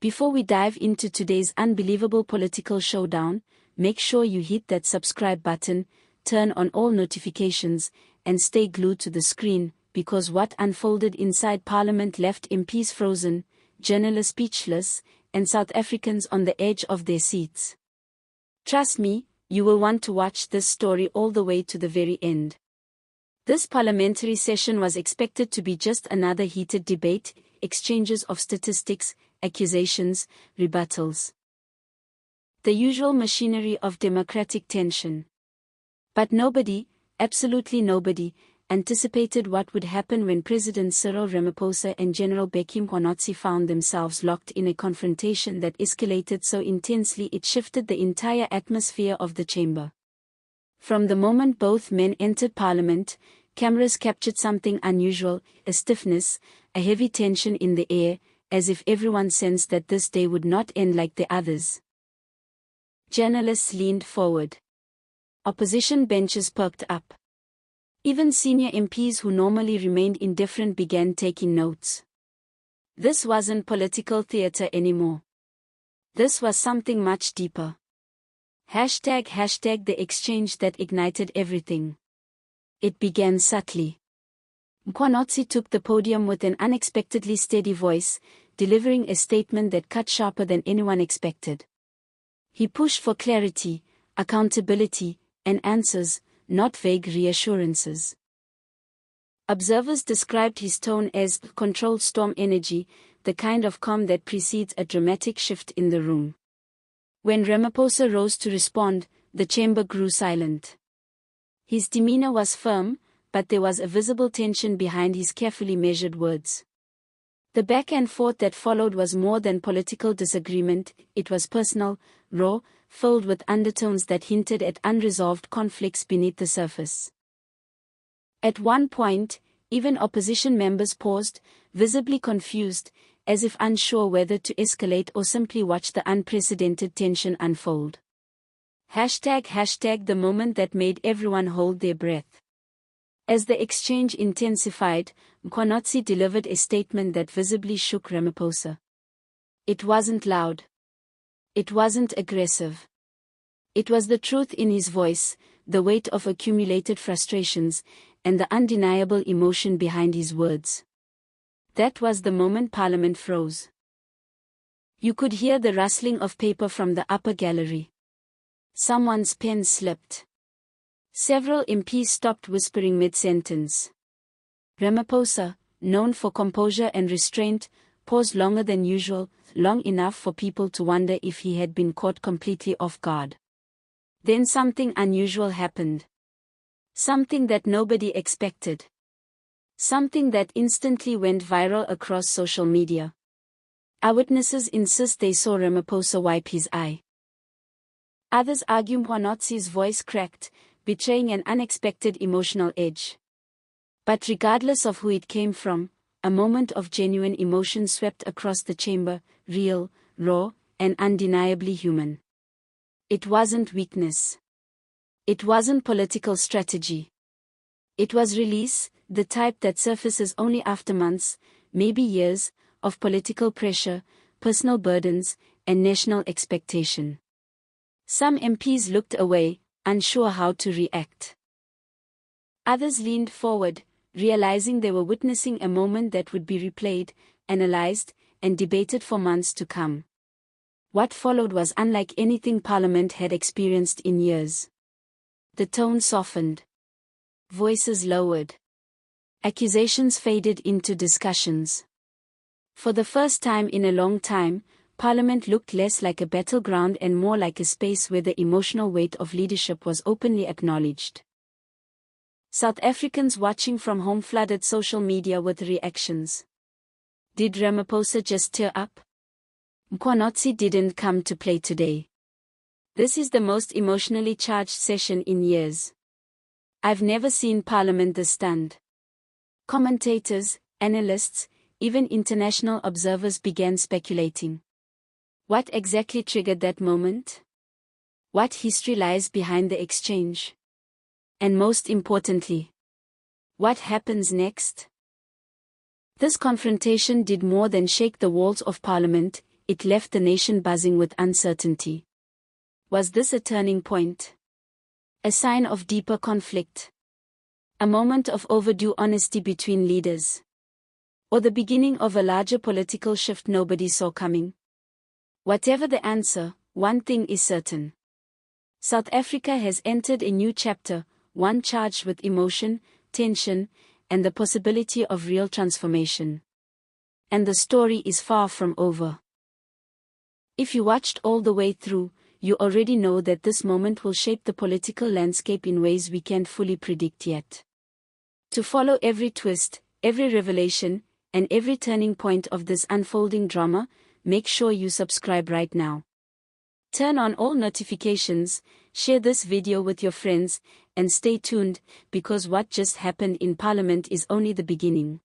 Before we dive into today's unbelievable political showdown, make sure you hit that subscribe button, turn on all notifications, and stay glued to the screen, because what unfolded inside Parliament left MPs frozen, journalists speechless, and South Africans on the edge of their seats. Trust me, you will want to watch this story all the way to the very end. This parliamentary session was expected to be just another heated debate, exchanges of statistics, accusations, rebuttals. The usual machinery of democratic tension. But nobody, absolutely nobody, anticipated what would happen when President Cyril Ramaphosa and General Mkhwanazi found themselves locked in a confrontation that escalated so intensely it shifted the entire atmosphere of the chamber. From the moment both men entered Parliament, cameras captured something unusual, a stiffness, a heavy tension in the air, as if everyone sensed that this day would not end like the others. Journalists leaned forward. Opposition benches perked up. Even senior MPs who normally remained indifferent began taking notes. This wasn't political theater anymore. This was something much deeper. #the exchange that ignited everything. It began subtly. Mkhwanazi took the podium with an unexpectedly steady voice, delivering a statement that cut sharper than anyone expected. He pushed for clarity, accountability, and answers, not vague reassurances. Observers described his tone as controlled storm energy, the kind of calm that precedes a dramatic shift in the room. When Ramaphosa rose to respond, the chamber grew silent. His demeanor was firm, but there was a visible tension behind his carefully measured words. The back and forth that followed was more than political disagreement, it was personal, raw, filled with undertones that hinted at unresolved conflicts beneath the surface. At one point, even opposition members paused, visibly confused, as if unsure whether to escalate or simply watch the unprecedented tension unfold. #the moment that made everyone hold their breath. As the exchange intensified, Mkhwanazi delivered a statement that visibly shook Ramaphosa. It wasn't loud. It wasn't aggressive. It was the truth in his voice, the weight of accumulated frustrations, and the undeniable emotion behind his words. That was the moment Parliament froze. You could hear the rustling of paper from the upper gallery. Someone's pen slipped. Several MPs stopped whispering mid-sentence. Ramaphosa, known for composure and restraint, paused longer than usual, long enough for people to wonder if he had been caught completely off guard. Then something unusual happened. Something that nobody expected. Something that instantly went viral across social media. Eyewitnesses insist they saw Ramaphosa wipe his eye. Others argue Mkhwanazi's voice cracked, betraying an unexpected emotional edge. But regardless of who it came from, a moment of genuine emotion swept across the chamber, real, raw, and undeniably human. It wasn't weakness. It wasn't political strategy. It was release, the type that surfaces only after months, maybe years, of political pressure, personal burdens, and national expectation. Some MPs looked away, unsure how to react. Others leaned forward, realizing they were witnessing a moment that would be replayed, analyzed, and debated for months to come. What followed was unlike anything Parliament had experienced in years. The tone softened. Voices lowered. Accusations faded into discussions. For the first time in a long time, Parliament looked less like a battleground and more like a space where the emotional weight of leadership was openly acknowledged. South Africans watching from home flooded social media with reactions. Did Ramaphosa just tear up? Mkhwanazi didn't come to play today. This is the most emotionally charged session in years. I've never seen Parliament this stunned. Commentators, analysts, even international observers began speculating. What exactly triggered that moment? What history lies behind the exchange? And most importantly, what happens next? This confrontation did more than shake the walls of Parliament, it left the nation buzzing with uncertainty. Was this a turning point? A sign of deeper conflict? A moment of overdue honesty between leaders? Or the beginning of a larger political shift nobody saw coming? Whatever the answer, one thing is certain. South Africa has entered a new chapter, one charged with emotion, tension, and the possibility of real transformation. And the story is far from over. If you watched all the way through, you already know that this moment will shape the political landscape in ways we can't fully predict yet. To follow every twist, every revelation, and every turning point of this unfolding drama, make sure you subscribe right now. Turn on all notifications, share this video with your friends, and stay tuned, because what just happened in Parliament is only the beginning.